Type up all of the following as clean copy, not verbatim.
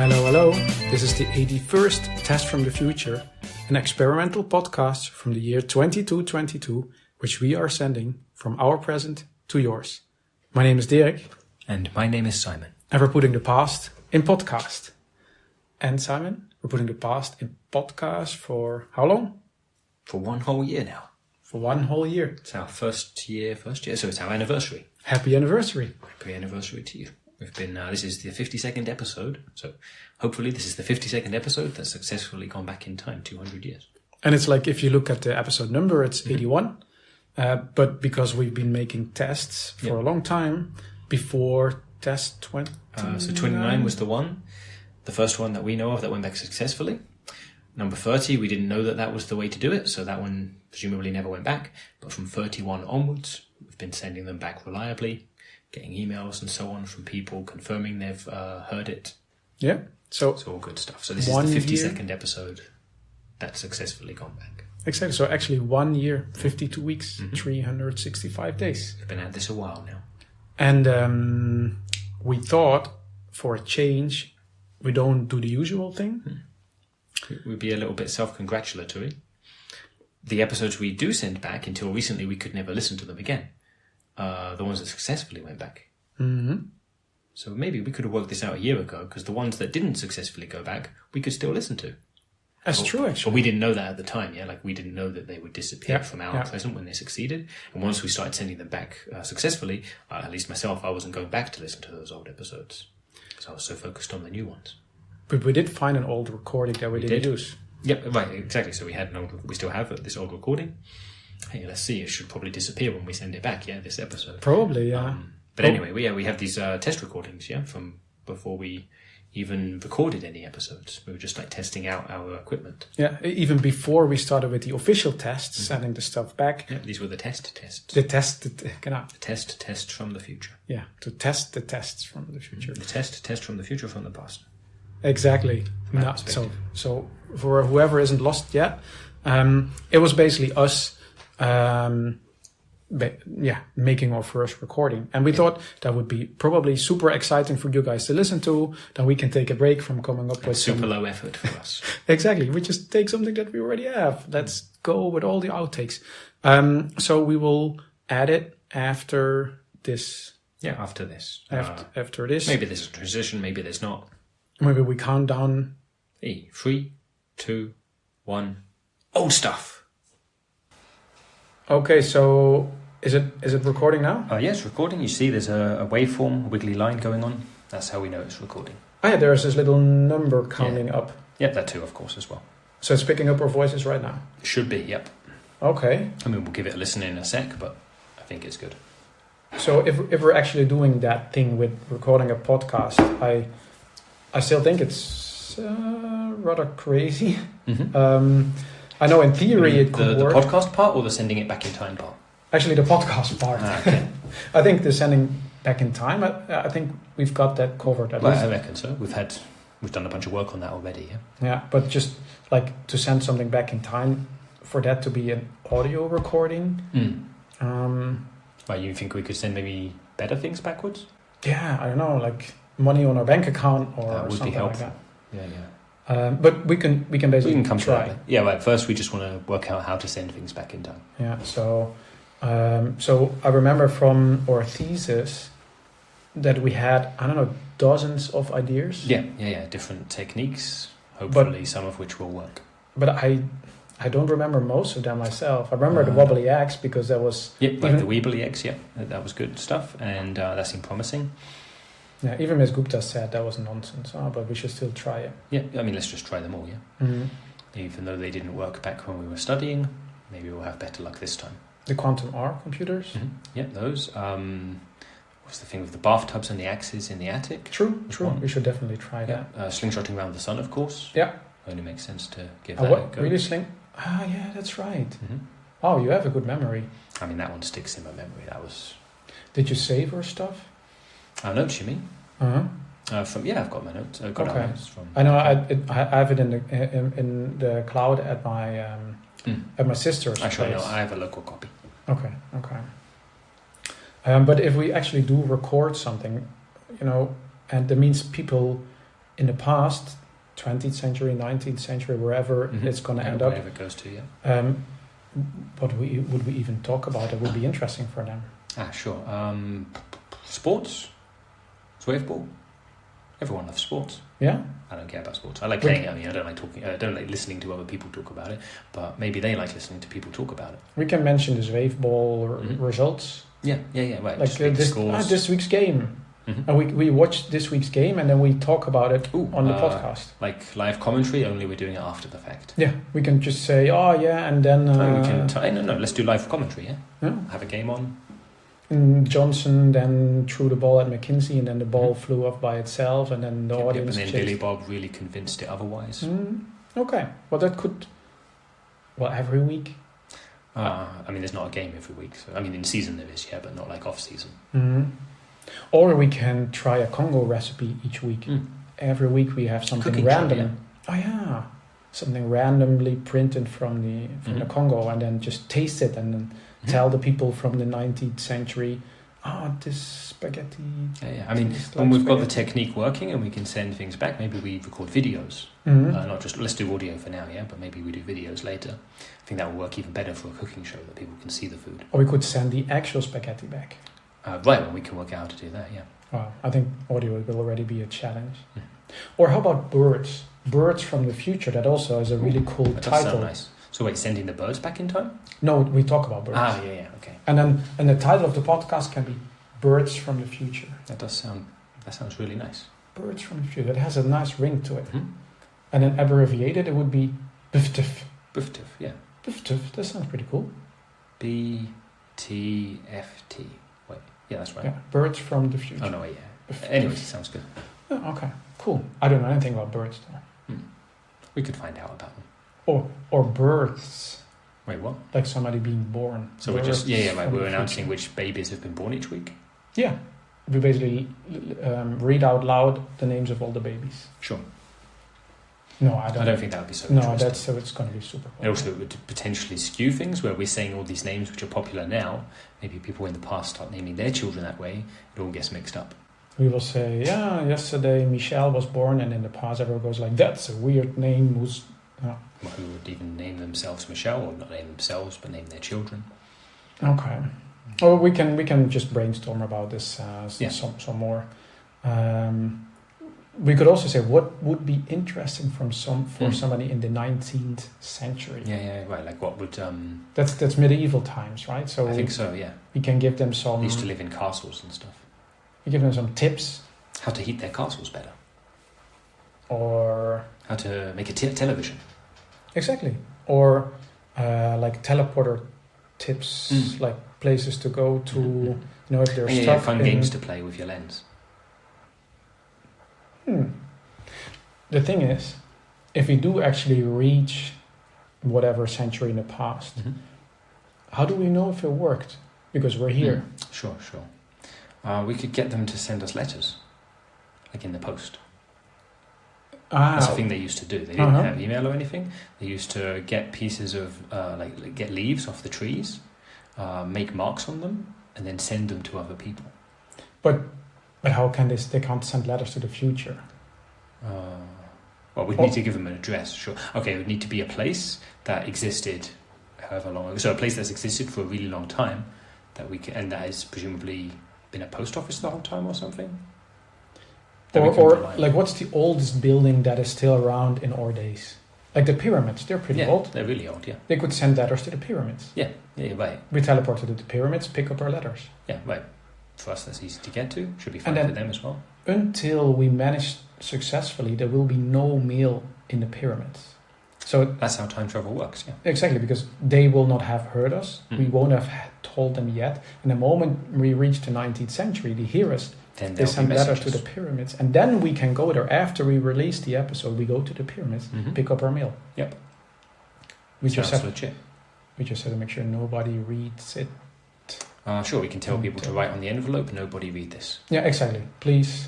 Hello. This is the 81st Test from the Future, an experimental podcast from the year 2222, which we are sending from our present to yours. My name is Dirk. And my name is Simon. And we're putting the past in podcast. And Simon, we're putting the past in podcast for how long? For 1 whole year now. For 1 whole year. It's our first year, so it's our anniversary. Happy anniversary. Happy anniversary to you. We've been, this is the 52nd episode, so hopefully this is the 52nd episode that's successfully gone back in time, 200 years. And it's like, if you look at the episode number, it's 81. But because we've been making tests for a long time, before test 20. So 29 was the one, the first one that we know of that went back successfully. Number 30, we didn't know that was the way to do it, so that one presumably never went back. But from 31 onwards, we've been sending them back reliably, getting emails and so on from people confirming they've heard it. Yeah. So it's all good stuff. So this is the 52nd episode that's successfully gone back. Exactly. So actually 1 year, 52 weeks, 365 days. We've been at this a while now. And we thought, for a change, we don't do the usual thing. It would be a little bit self-congratulatory. The episodes we do send back, until recently we could never listen to them again. The ones that successfully went back. Mm-hmm. So maybe we could have worked this out a year ago, because the ones that didn't successfully go back, we could still listen to. That's true, actually. But we didn't know that at the time, yeah? Like, we didn't know that they would disappear from our present when they succeeded. And once we started sending them back successfully, at least myself, I wasn't going back to listen to those old episodes, because I was so focused on the new ones. But we did find an old recording that we didn't use. Yep, right, exactly. So we still have this old recording. Hey, let's see. It should probably disappear when we send it back. Yeah, this episode. Probably, yeah. But anyway, we have these test recordings. Yeah, from before we even recorded any episodes. We were just like testing out our equipment. Yeah, even before we started with the official tests, sending the stuff back. Yeah, these were the tests. The test from the future. Yeah, to test the tests from the future. The test from the future from the past. Exactly. No, so for whoever isn't lost yet, it was basically us, making our first recording, and we thought that would be probably super exciting for you guys to listen to. Then we can take a break from coming up with super low effort for us. Exactly. We just take something that we already have. Let's go with all the outtakes. So we will add it after this. Yeah, after this. After this. Maybe there's a transition. Maybe there's not. Maybe we count down. 3, 2, 1. Old stuff. Okay, so is it recording now? Yeah, it's recording. You see there's a waveform, a wiggly line going on. That's how we know it's recording. Oh yeah, there's this little number counting up. Yep, that too, of course, as well. So it's picking up our voices right now? It should be, yep. Okay. I mean, we'll give it a listen in a sec, but I think it's good. So if we're actually doing that thing with recording a podcast, I still think it's rather crazy. Mm-hmm. I know in theory it could work. The podcast part or the sending it back in time part? Actually, the podcast part. Okay. I think the sending back in time, I think we've got that covered. At least. I reckon so. We've done a bunch of work on that already, yeah? Yeah, but just like to send something back in time, for that to be an audio recording. Well, you think we could send maybe better things backwards? Yeah, I don't know, like money on our bank account or that would something be helpful. Like that. Yeah. But we can basically come try. To that. Yeah, right. First, we just want to work out how to send things back in time. Yeah. So I remember from our thesis that we had, I don't know, dozens of ideas. Yeah. Different techniques. Hopefully, some of which will work. But I don't remember most of them myself. I remember the wobbly X because that was... Yeah, like the Weebly X, yeah. That was good stuff, and that seemed promising. Yeah, even Ms. Gupta said that was nonsense, but we should still try it. Yeah, I mean, let's just try them all, yeah? Mm-hmm. Even though they didn't work back when we were studying, maybe we'll have better luck this time. The quantum R computers? Mm-hmm. Yeah, those. What's the thing with the bathtubs and the axes in the attic? True. We should definitely try that. Slingshotting around the sun, of course. Yeah. Only makes sense to give that a go. Really yeah, that's right. Mm-hmm. Oh, you have a good memory. I mean, that one sticks in my memory. That was... Did you save our stuff? Notes, you mean? Uh-huh. I've got my notes. I've got our notes from... I know I have it in the cloud at my sister's Actually, place. no, I have a local copy. Okay. But if we actually do record something, and that means people in the past, 20th century, 19th century, wherever it's going to end up. Wherever it goes to, yeah. What would we even talk about that would be interesting for them? Sure. Sports? Waveball? Everyone loves sports. Yeah? I don't care about sports. I like playing it. I mean, I don't like talking. I don't like listening to other people talk about it. But maybe they like listening to people talk about it. We can mention the waveball results. Yeah. Right. Like this week's game. Mm-hmm. And we watch this week's game and then we talk about it on the podcast. Like live commentary, only we're doing it after the fact. Yeah, we can just say, and then... we can no, let's do live commentary, yeah? Have a game on. And Johnson then threw the ball at McKinsey and then the ball flew off by itself and then the audience... and then Billy Bob really convinced it otherwise. Okay, well that could... Well, every week? I mean, there's not a game every week. So, I mean, in season there is, yeah, but not like off-season. Mm-hmm. Or we can try a Congo recipe each week. Every week we have something Cooking random. show, yeah. Oh yeah, something randomly printed from the Congo, and then just taste it and then tell the people from the 19th century, this spaghetti. Yeah. I mean, when we've got the technique working and we can send things back, maybe we record videos. Not just let's do audio for now, yeah, but maybe we do videos later. I think that will work even better for a cooking show that people can see the food. Or we could send the actual spaghetti back. Right, well, we can work out how to do that, yeah. Wow, I think audio will already be a challenge. Or how about birds? Birds from the future, that also is a really cool that title. Does sound nice. So wait, sending the birds back in time? No, we talk about birds. Yeah, okay. And the title of the podcast can be Birds from the Future. That sounds really nice. Birds from the Future, that has a nice ring to it. And then abbreviated, it would be BIFTIF. BIFTIF, yeah. BIFTIF, that sounds pretty cool. BTFT. Wait, yeah, that's right. Yeah, Birds from the Future. Oh, no, wait, yeah. Anyways, it sounds good. Oh, okay, cool. I don't know anything about birds, though. We could find out about them. Or births. Wait, what? Like somebody being born. So we're just, right, we're announcing which babies have been born each week? Yeah. We basically read out loud the names of all the babies. Sure. No, I don't think that would be so interesting. It's going to be super cool. And also it would potentially skew things where we're saying all these names which are popular now. Maybe people in the past start naming their children that way. It all gets mixed up. We will say, yesterday Michelle was born, and in the past everyone goes like, that's a weird name. Who would even name themselves Michelle, or not name themselves, but name their children. Okay. Or we can just brainstorm about this some more. We could also say what would be interesting for somebody in the 19th century. Yeah, right. Like what would That's medieval times, right? So I think so. Yeah. We can give them some. They used to live in castles and stuff. We give them some tips. How to heat their castles better. Or how to make a television. Exactly. Or like teleporter tips, like places to go to. If there's stuff. Fun games to play with your lens. The thing is, if we do actually reach whatever century in the past, how do we know if it worked? Because we're here. Sure. We could get them to send us letters, like in the post. That's the thing they used to do. They didn't have email or anything. They used to get pieces of, get leaves off the trees, make marks on them, and then send them to other people. But how can they can't send letters to the future? Well, we'd need to give them an address, sure. Okay, it would need to be a place that existed however long ago. So a place that's existed for a really long time, and that has presumably been a post office the whole time or something? Or like, what's the oldest building that is still around in our days? Like the pyramids, they're pretty old. They're really old, yeah. They could send letters to the pyramids. Yeah, right. We teleported to the pyramids, pick up our letters. Yeah, right. For us, that's easy to get to. Should be fine for them as well. Until we manage successfully, there will be no mail in the pyramids. So that's how time travel works, yeah. Exactly, because they will not have heard us. We won't have told them yet. And the moment we reach the 19th century, they hear us. Then they send letters to the pyramids. And then we can go there. After we release the episode, we go to the pyramids, pick up our mail. Yep. We just have to make sure nobody reads it. Sure, we can tell people to write on the envelope, nobody read this. Yeah, exactly. Please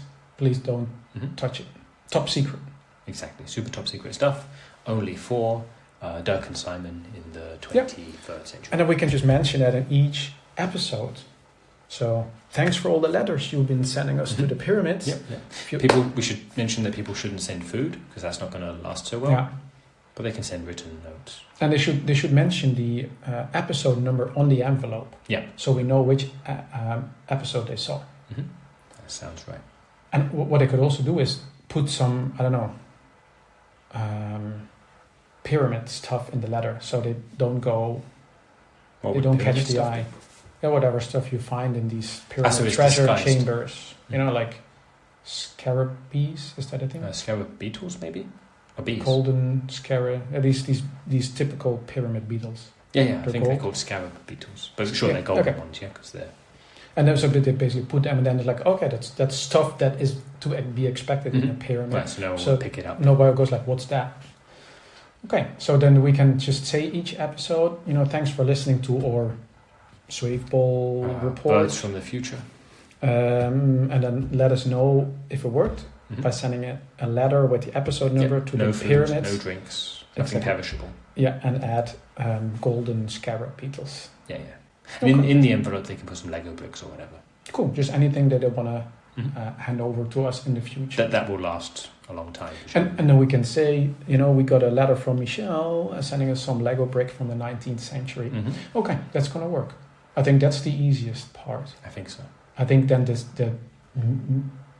don't touch it. Top secret. Exactly. Super top secret stuff. Only for Dirk and Simon in the 23rd century. And then we can just mention that in each episode. So thanks for all the letters you've been sending us to the pyramids. We should mention that people shouldn't send food because that's not going to last so well. Yeah. But they can send written notes. And they should mention the episode number on the envelope. Yeah. So we know which episode they saw. That sounds right. And what they could also do is put some, I don't know, pyramid stuff in the letter so they don't go, they don't catch the eye. Yeah, whatever stuff you find in these pyramid treasure chambers. You know, like scarab bees, is that a thing? Scarab beetles, maybe? Or bees? Golden scarab, these typical pyramid beetles. Yeah, I think they're called scarab beetles. But sure, they're golden ones, because they're... And then so they basically put them, and then it's like, okay, that's stuff that is to be expected in a pyramid. Right, so no one will pick it up. Nobody goes like, what's that? Okay, so then we can just say each episode, thanks for listening to our Swave Ball report. Birds from the future. And then let us know if it worked by sending a letter with the episode number to the pyramids. No drinks, nothing perishable. Yeah, and add golden scarab beetles. Yeah. Okay. In the envelope, they can put some Lego bricks or whatever. Cool. Just anything that they want to hand over to us in the future. That will last a long time. Sure. And then we can say, we got a letter from Michelle sending us some Lego brick from the 19th century. Okay, that's going to work. I think that's the easiest part. I think so. I think then the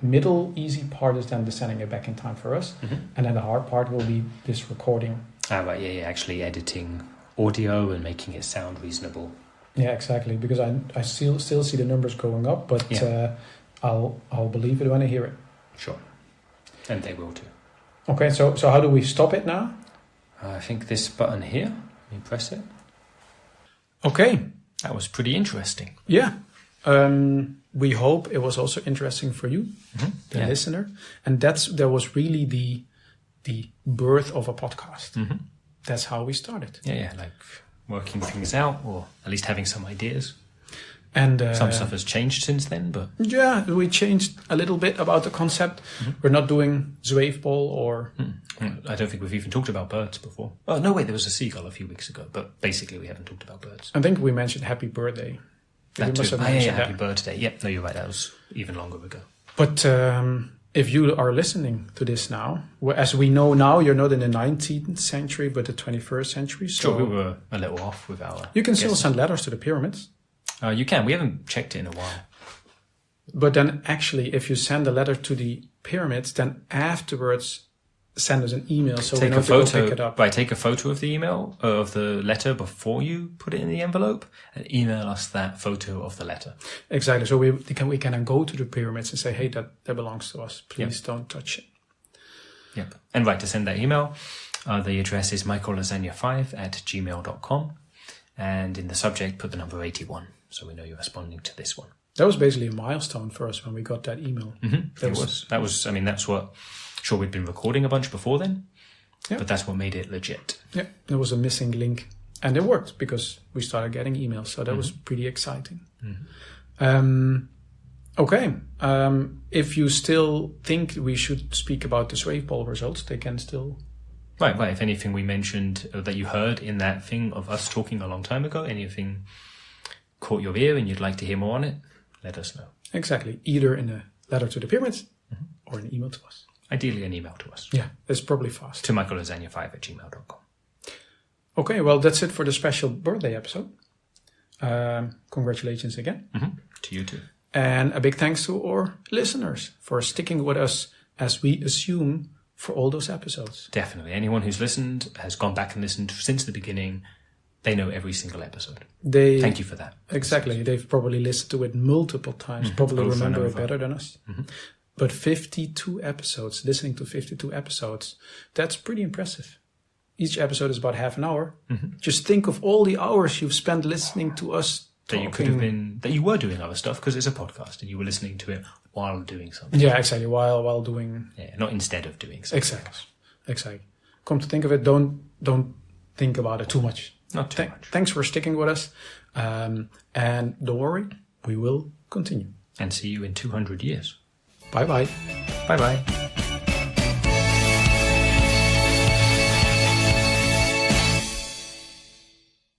middle easy part is then the sending it back in time for us. And then the hard part will be this recording. Right, yeah, actually editing audio and making it sound reasonable. Yeah, exactly. Because I still see the numbers going up, but I'll believe it when I hear it. Sure, and they will too. Okay, so how do we stop it now? I think this button here. Let me press it. Okay, that was pretty interesting. Yeah, we hope it was also interesting for you, the listener, and that was really the birth of a podcast. That's how we started. Yeah, like working things out, or at least having some ideas. And some stuff has changed since then, but we changed a little bit about the concept. We're not doing Zwave Ball or I don't think we've even talked about birds before. Oh no, wait, there was a seagull a few weeks ago, but basically we haven't talked about birds. I think we mentioned Happy Birthday. That too. Happy Birthday. Yep, no, you're right. That was even longer ago. But if you are listening to this now, as we know now, you're not in the 19th century, but the 21st century. So sure, we were a little off with our... You can still send letters to the pyramids. You can. We haven't checked it in a while. But then actually, if you send a letter to the pyramids, then afterwards send us an email so we know to go pick it up. Right, take a photo of the email, of the letter before you put it in the envelope, and email us that photo of the letter. Exactly. So we can then go to the pyramids and say, hey, that belongs to us. Please don't touch it. Yep. And right, to send that email, the address is michaellasagna5@gmail.com. And in the subject, put the number 81. So we know you're responding to this one. That was basically a milestone for us when we got that email. That was. I mean, that's what. Sure, we'd been recording a bunch before then, but that's what made it legit. Yeah, there was a missing link, and it worked because we started getting emails. So that was pretty exciting. Okay, if you still think we should speak about the Swave Ball results, they can still. Right. If anything we mentioned that you heard in that thing of us talking a long time ago, anything caught your ear and you'd like to hear more on it, let us know. Exactly. Either in a letter to the pyramids or an email to us. Ideally an email to us. Yeah, it's probably fast. To michaellasagna5@gmail.com. Okay, well, that's it for the special birthday episode. Congratulations again. To you too. And a big thanks to our listeners for sticking with us as we assume for all those episodes. Definitely. Anyone who's listened, has gone back and listened since the beginning, they know every single episode. Thank you for that. Exactly. They've probably listened to it multiple times, probably remember it better than us. But 52 episodes, listening to 52 episodes, that's pretty impressive. Each episode is about half an hour. Just think of all the hours you've spent listening to us talking. That you were doing other stuff because it's a podcast and you were listening to it while doing something. Yeah, exactly. While doing. Yeah, not instead of doing something. Exactly. Come to think of it, don't think about it too much. Not too much. Thanks for sticking with us. And don't worry, we will continue. And see you in 200 years. Bye-bye. Bye-bye.